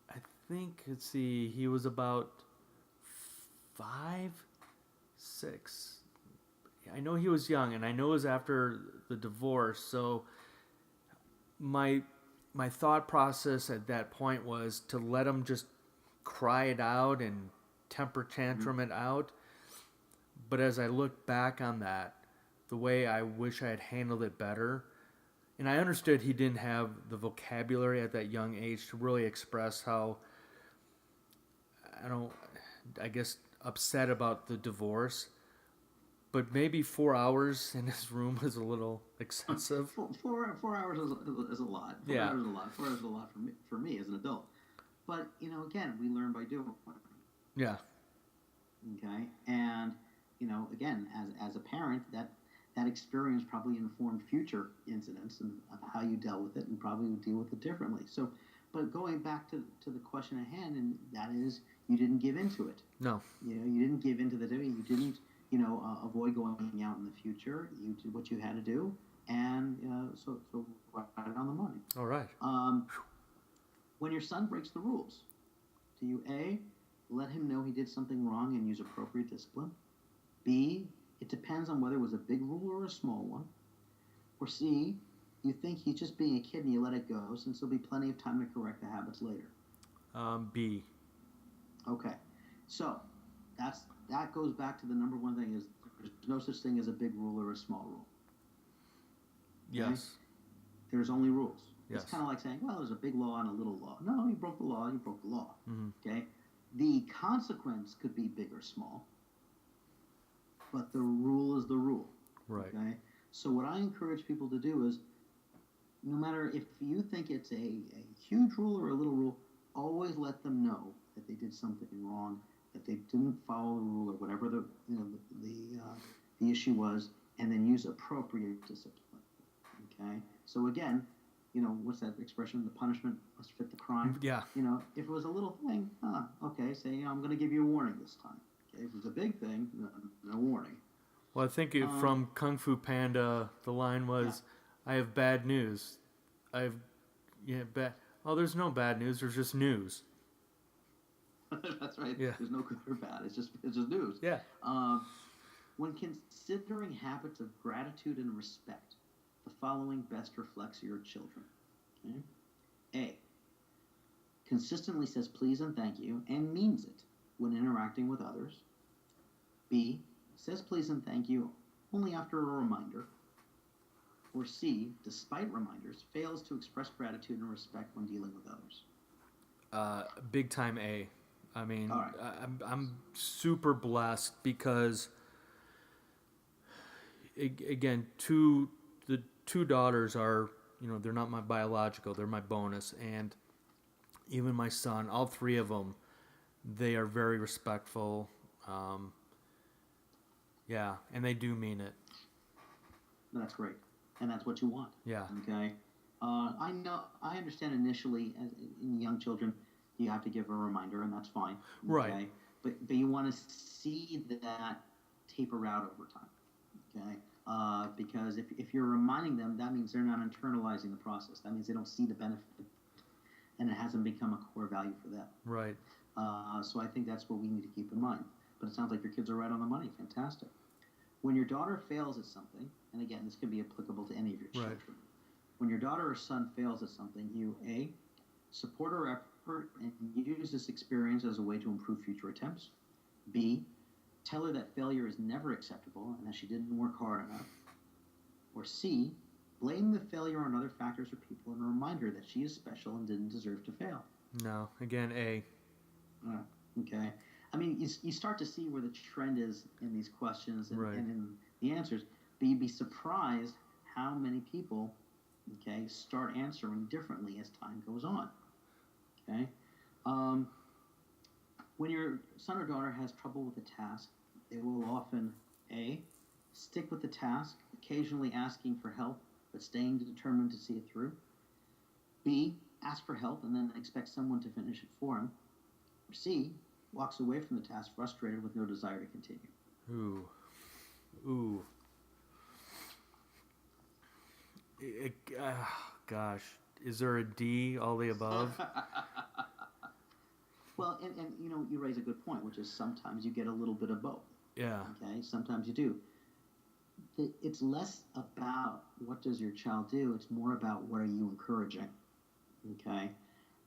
I think he was about 5, 6. I know he was young, and I know it was after the divorce. So my thought process at that point was to let him just cry it out and temper tantrum it out. But as I look back on that, the way I wish I had handled it better, and I understood he didn't have the vocabulary at that young age to really express how, I guess, upset about the divorce. But maybe 4 hours in his room was a little excessive. 4 hours is a lot. 4 Yeah. hours is a lot. 4 hours is a lot for me as an adult. But, again, we learn by doing. Yeah. Okay? And, again, as a parent, that experience probably informed future incidents and of how you dealt with it and probably would deal with it differently. So, but going back to the question at hand, and that is, you didn't give into it. No. You didn't give into the you didn't, avoid going out in the future. You did what you had to do, and so right on the money. All right. When your son breaks the rules, do you A, let him know he did something wrong and use appropriate discipline? B, it depends on whether it was a big rule or a small one? Or C, you think he's just being a kid and you let it go, since there'll be plenty of time to correct the habits later? B. Okay, so that goes back to the number one thing is there's no such thing as a big rule or a small rule. Okay? Yes. There's only rules. Yes. It's kind of like saying, well, there's a big law and a little law. No, you broke the law, you broke the law. Mm-hmm. Okay? The consequence could be big or small, but the rule is the rule. Right. Okay? So what I encourage people to do is, no matter if you think it's a huge rule or a little rule, always let them know that they did something wrong, that they didn't follow the rule or whatever the issue was, and then use appropriate discipline. Okay? So again, what's that expression? The punishment must fit the crime. Yeah. If it was a little thing, okay, say, I'm going to give you a warning this time. Okay? If it's a big thing, no warning. Well, I think from Kung Fu Panda, the line was, I have bad news. Well, there's no bad news. There's just news. That's right. Yeah. There's no good or bad. It's just news. Yeah. When considering habits of gratitude and respect, the following best reflects your children. Okay? A, consistently says please and thank you and means it when interacting with others. B, says please and thank you only after a reminder. Or C, despite reminders, fails to express gratitude and respect when dealing with others. Big time A. I mean, All right. I'm super blessed because, again, the two daughters are, they're not my biological, they're my bonus. And even my son, all three of them, they are very respectful. Yeah, and they do mean it. That's great. And that's what you want. Yeah. Okay? I understand initially in young children, you have to give a reminder, and that's fine. Right. Okay? But you want to see that taper out over time. Okay? Because if you're reminding them, that means they're not internalizing the process. That means they don't see the benefit, and it hasn't become a core value for them. Right. So I think that's what we need to keep in mind. But it sounds like your kids are right on the money. Fantastic. When your daughter fails at something, and again, this could be applicable to any of your children. Right. When your daughter or son fails at something, you A, support her effort and use this experience as a way to improve future attempts. B, tell her that failure is never acceptable and that she didn't work hard enough. Or C, blame the failure on other factors or people and remind her that she is special and didn't deserve to fail. No. Again, A. Okay. I mean, you start to see where the trend is in these questions and, Right. and in the answers, but you'd be surprised how many people, okay, start answering differently as time goes on. Okay. When your son or daughter has trouble with a task, they will often A, stick with the task, occasionally asking for help, but staying determined to see it through. B, ask for help and then expect someone to finish it for him. Or C, walks away from the task frustrated with no desire to continue. Ooh. Gosh. Is there a D, all the above? Well, and you raise a good point, which is sometimes you get a little bit of both. Yeah. Okay, sometimes you do. It's less about what does your child do, it's more about what are you encouraging. Okay,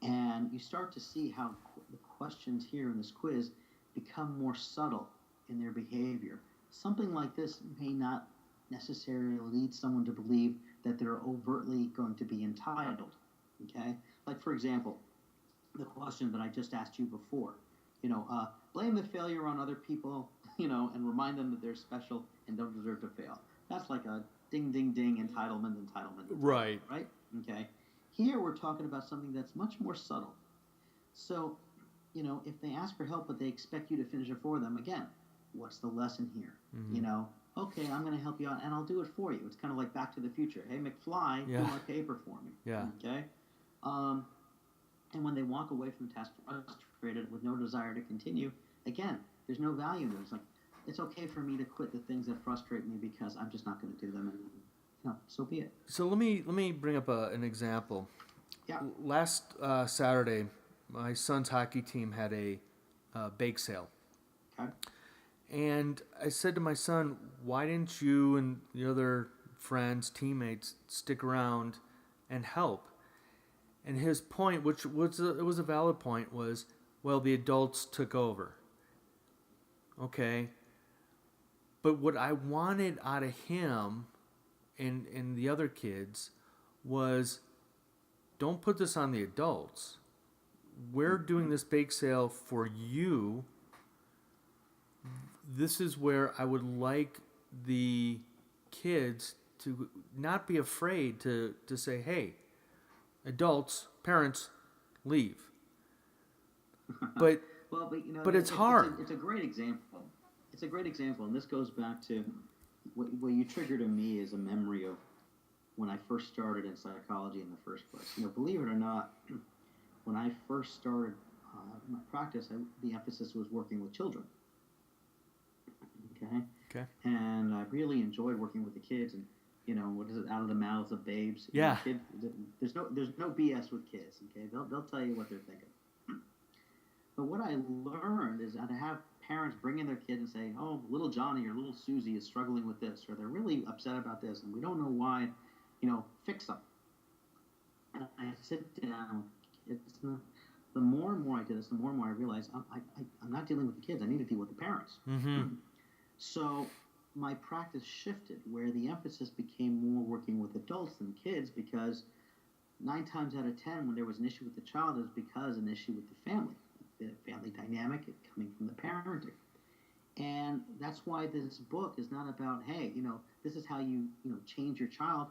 and you start to see how the questions here in this quiz become more subtle in their behavior. Something like this may not necessarily lead someone to believe that they're overtly going to be entitled. Okay, like for example, the question that I just asked you before, blame the failure on other people, and remind them that they're special and don't deserve to fail. That's like a ding, ding, ding, entitlement. Right. Right? Okay. Here we're talking about something that's much more subtle. So, if they ask for help but they expect you to finish it for them, again, what's the lesson here? Mm-hmm. Okay, I'm going to help you out and I'll do it for you. It's kind of like Back to the Future. Hey, McFly, do my paper for me. Yeah. Okay? And when they walk away from the task frustrated with no desire to continue, again, there's no value in it. It's like, it's okay for me to quit the things that frustrate me because I'm just not going to do them. And, so be it. So let me bring up an example. Yeah. Last Saturday, my son's hockey team had a bake sale. Okay. And I said to my son, why didn't you and the other friends, teammates, stick around and help? And his point, which was a valid point, was, well, the adults took over. Okay. But what I wanted out of him and the other kids was, don't put this on the adults. We're doing this bake sale for you. This is where I would like the kids to not be afraid to say, hey, adults, parents, leave. But well, but it's hard. It's a great example. It's a great example, and this goes back to what you triggered in me is a memory of when I first started in psychology in the first place. Believe it or not, when I first started my practice, the emphasis was working with children. Okay. And I really enjoyed working with the kids, and what is it? Out of the mouths of babes. Yeah. There's no BS with kids. Okay, they'll tell you what they're thinking. But what I learned is to have parents bring in their kid and say, "Oh, little Johnny or little Susie is struggling with this, or they're really upset about this, and we don't know why. Fix them." And I sit down. The more and more I did this, the more and more I realized I'm not dealing with the kids. I need to deal with the parents. Mm-hmm. So my practice shifted where the emphasis became more working with adults than kids, because 9 times out of 10 when there was an issue with the child, it was because an issue with the family dynamic coming from the parenting. And that's why this book is not about, hey, this is how you change your child.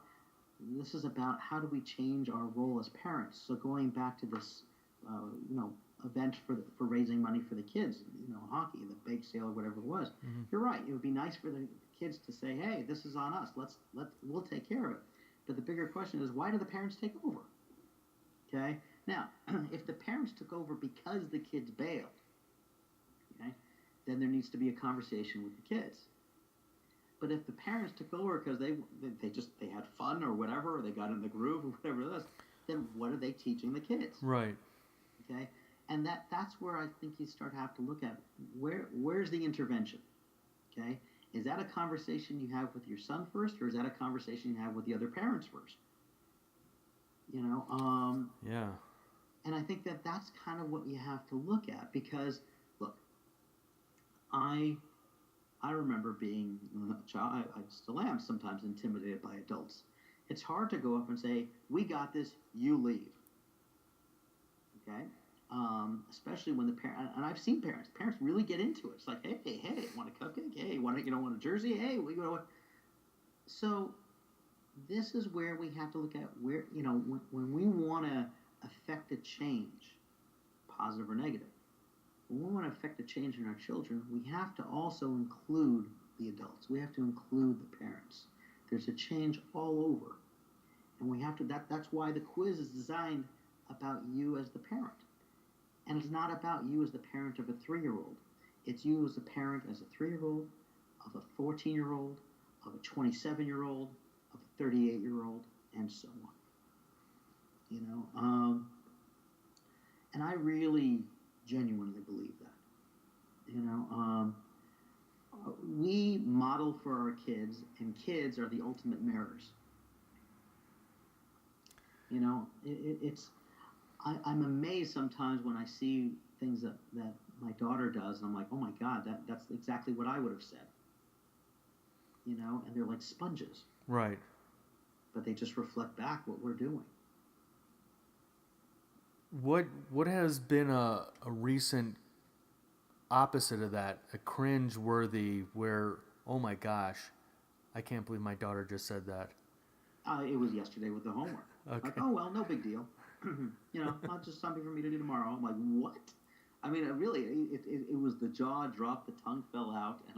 This is about how do we change our role as parents. So going back to this event for raising money for the kids, hockey, the bake sale or whatever it was. Mm-hmm. You're right. It would be nice for the kids to say, "Hey, this is on us. We'll take care of it." But the bigger question is, why do the parents take over? Okay? Now, if the parents took over because the kids bailed, okay, then there needs to be a conversation with the kids. But if the parents took over because they had fun or whatever, or they got in the groove or whatever it is, then what are they teaching the kids? Right. Okay? And that's where I think you start to have to look at where's the intervention? Okay? Is that a conversation you have with your son first, or is that a conversation you have with the other parents first? You know, yeah. And I think that's kind of what you have to look at, because look, I remember being a child. I still am sometimes intimidated by adults. It's hard to go up and say, "We got this. You leave." Okay, especially when the parent, and I've seen parents really get into it. It's like, "Hey, want a cupcake? Hey, want a jersey? Hey, So this is where we have to look at where, when we want to affect a change, positive or negative. When we want to affect a change in our children, we have to also include the adults. We have to include the parents. There's a change all over. And we have to, that's why the quiz is designed about you as the parent. And it's not about you as the parent of a 3-year-old. It's you as a parent as a 3-year-old, of a 14-year-old, of a 27-year-old, of a 38-year-old, and so on. And I really genuinely believe that. We model for our kids, and kids are the ultimate mirrors. I'm amazed sometimes when I see things that my daughter does, and I'm like, oh my God, that's exactly what I would have said. And they're like sponges. Right. But they just reflect back what we're doing. What has been a recent opposite of that, a cringe-worthy, where, oh my gosh, I can't believe my daughter just said that? It was yesterday with the homework. Okay. Like, oh, well, no big deal. Not just something for me to do tomorrow. I'm like, what? I mean, it was the jaw dropped, the tongue fell out, and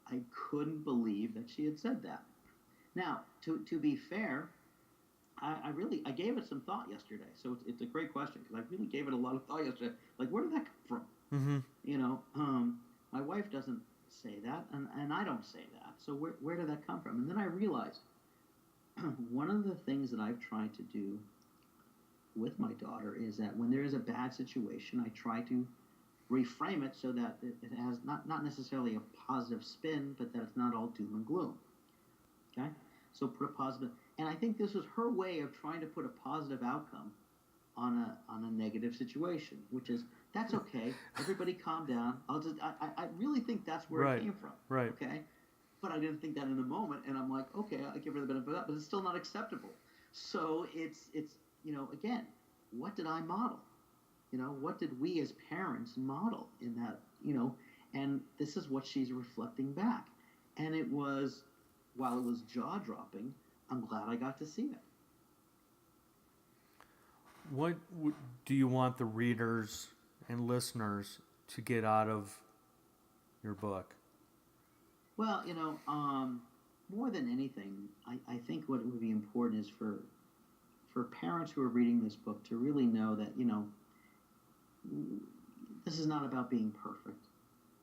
I couldn't believe that she had said that. Now, to be fair, I gave it some thought yesterday. So it's a great question, because I really gave it a lot of thought yesterday. Like, where did that come from? Mm-hmm. My wife doesn't say that, and I don't say that. So where did that come from? And then I realized one of the things that I've tried to do with my daughter is that when there is a bad situation, I try to reframe it so that it has not necessarily a positive spin, but that it's not all doom and gloom. Okay? So put a positive, and I think this was her way of trying to put a positive outcome on a negative situation, which is, that's okay. Everybody calm down. I really think that's where it came from. Right. Okay? But I didn't think that in the moment, and I'm like, okay, I give her the benefit of that, but it's still not acceptable. So it's again, what did I model? What did we as parents model in that, and this is what she's reflecting back. And it was, while it was jaw-dropping, I'm glad I got to see it. What do you want the readers and listeners to get out of your book? Well, more than anything, I think what would be important is for parents who are reading this book to really know that, this is not about being perfect.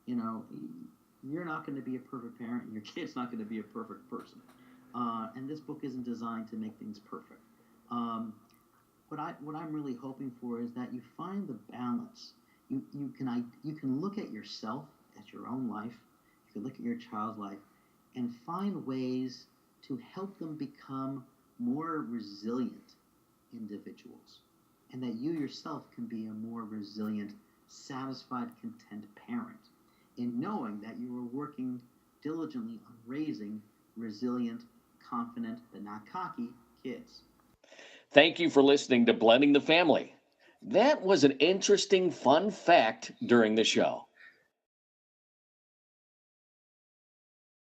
You're not going to be a perfect parent, and your kid's not going to be a perfect person. And this book isn't designed to make things perfect. What I'm really hoping for is that you find the balance. You can look at yourself, at your own life. You can look at your child's life, and find ways to help them become more resilient individuals, and that you yourself can be a more resilient, satisfied, content parent, in knowing that you are working diligently on raising resilient, confident, but not cocky kids. Thank you for listening to Blending the Family. That was an interesting, fun fact during the show.